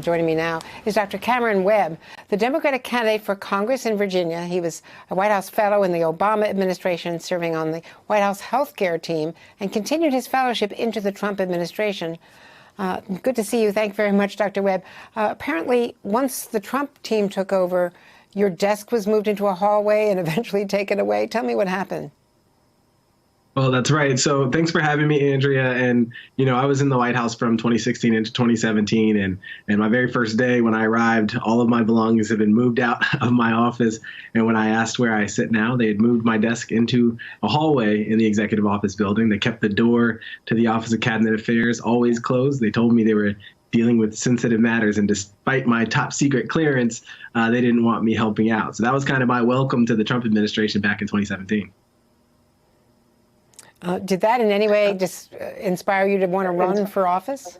Joining me now is Dr. Cameron Webb, the Democratic candidate for Congress in Virginia. He was a White House fellow in the Obama administration, serving on the White House health care team, and continued his fellowship into the Trump administration. Good to see you. Thank you very much, Dr. Webb. Apparently, once the Trump team took over, your desk was moved into a hallway and eventually taken away. Tell me what happened. Well, that's right. So thanks for having me, Andrea. And, I was in the White House from 2016 into 2017. And my very first day when I arrived, all of my belongings had been moved out of my office. And when I asked where I sit now, they had moved my desk into a hallway in the executive office building. They kept the door to the Office of Cabinet Affairs always closed. They told me they were dealing with sensitive matters. And despite my top secret clearance, they didn't want me helping out. So that was kind of my welcome to the Trump administration back in 2017. Did that in any way just inspire you to want to run for office?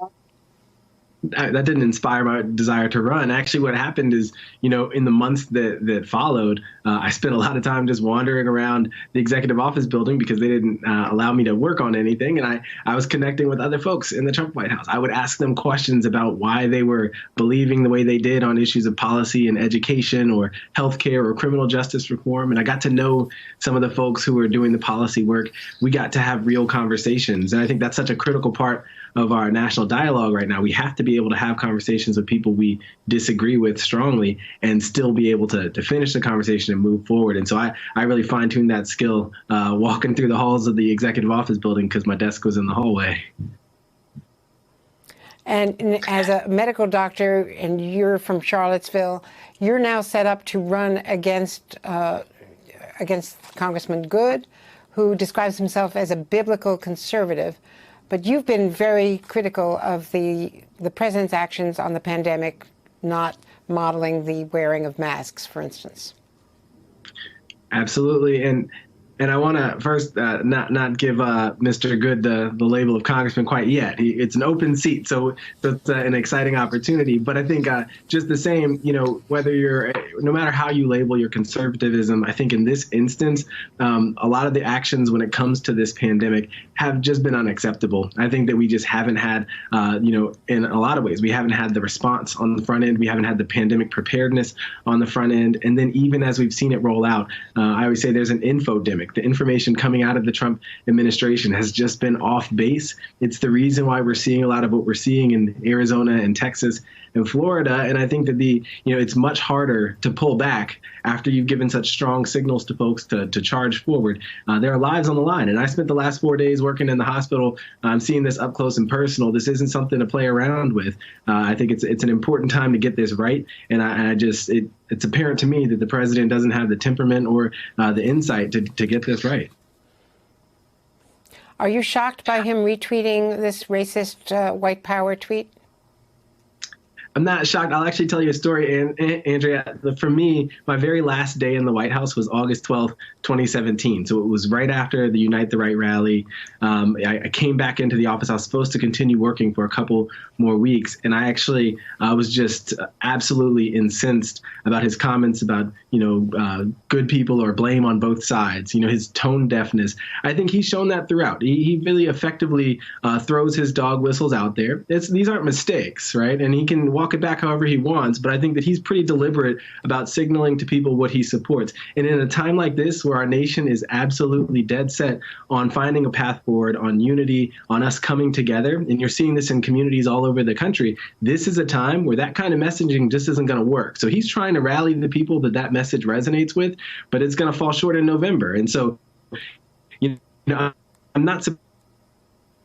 That didn't inspire my desire to run. Actually, what happened is, in the months that followed, I spent a lot of time just wandering around the executive office building because they didn't allow me to work on anything. And I was connecting with other folks in the Trump White House. I would ask them questions about why they were believing the way they did on issues of policy and education or healthcare or criminal justice reform. And I got to know some of the folks who were doing the policy work. We got to have real conversations. And I think that's such a critical part of our national dialogue right now. We have to be able to have conversations with people we disagree with strongly and still be able to finish the conversation and move forward. And so I really fine-tuned that skill walking through the halls of the executive office building because my desk was in the hallway. And as a medical doctor, and you're from Charlottesville, you're now set up to run against Congressman Good, who describes himself as a biblical conservative. But you've been very critical of the president's actions on the pandemic, not modeling the wearing of masks, for instance. Absolutely. And I want to first not give Mr. Good the label of congressman quite yet. It's an open seat, so it's an exciting opportunity. But I think just the same, whether no matter how you label your conservatism, I think in this instance, a lot of the actions when it comes to this pandemic have just been unacceptable. I think that we just haven't had, in a lot of ways, we haven't had the response on the front end. We haven't had the pandemic preparedness on the front end. And then even as we've seen it roll out, I always say there's an infodemic. The information coming out of the Trump administration has just been off base. It's the reason why we're seeing a lot of what we're seeing in Arizona and Texas and Florida. And I think that it's much harder to pull back after you've given such strong signals to folks to charge forward. There are lives on the line. And I spent the last 4 days working in the hospital. I'm seeing this up close and personal. This isn't something to play around with. I think it's an important time to get this right. And it's apparent to me that the president doesn't have the temperament or the insight to get this right. Are you shocked by him retweeting this racist white power tweet? I'm not shocked. I'll actually tell you a story, Andrea. For me, my very last day in the White House was August 12th, 2017. So it was right after the Unite the Right rally. I came back into the office. I was supposed to continue working for a couple more weeks. And I actually was just absolutely incensed about his comments about, good people or blame on both sides, his tone deafness. I think he's shown that throughout. He really effectively throws his dog whistles out there. These aren't mistakes, right? And he can walk it back however he wants, but I think that he's pretty deliberate about signaling to people what he supports. And in a time like this, where our nation is absolutely dead set on finding a path forward, on unity, on us coming together, and you're seeing this in communities all over the country, this is a time where that kind of messaging just isn't going to work. So he's trying to rally the people that message resonates with, but it's going to fall short in November. And so, I'm not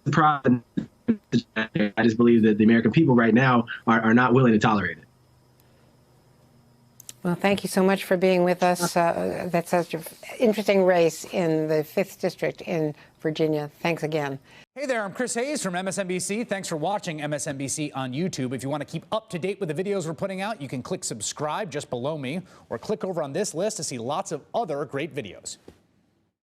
surprised. I just believe that the American people right now are not willing to tolerate it. Well, thank you so much for being with us. That's such an interesting race in the 5th District in Virginia. Thanks again. Hey there, I'm Chris Hayes from MSNBC. Thanks for watching MSNBC on YouTube. If you want to keep up to date with the videos we're putting out, you can click subscribe just below me or click over on this list to see lots of other great videos.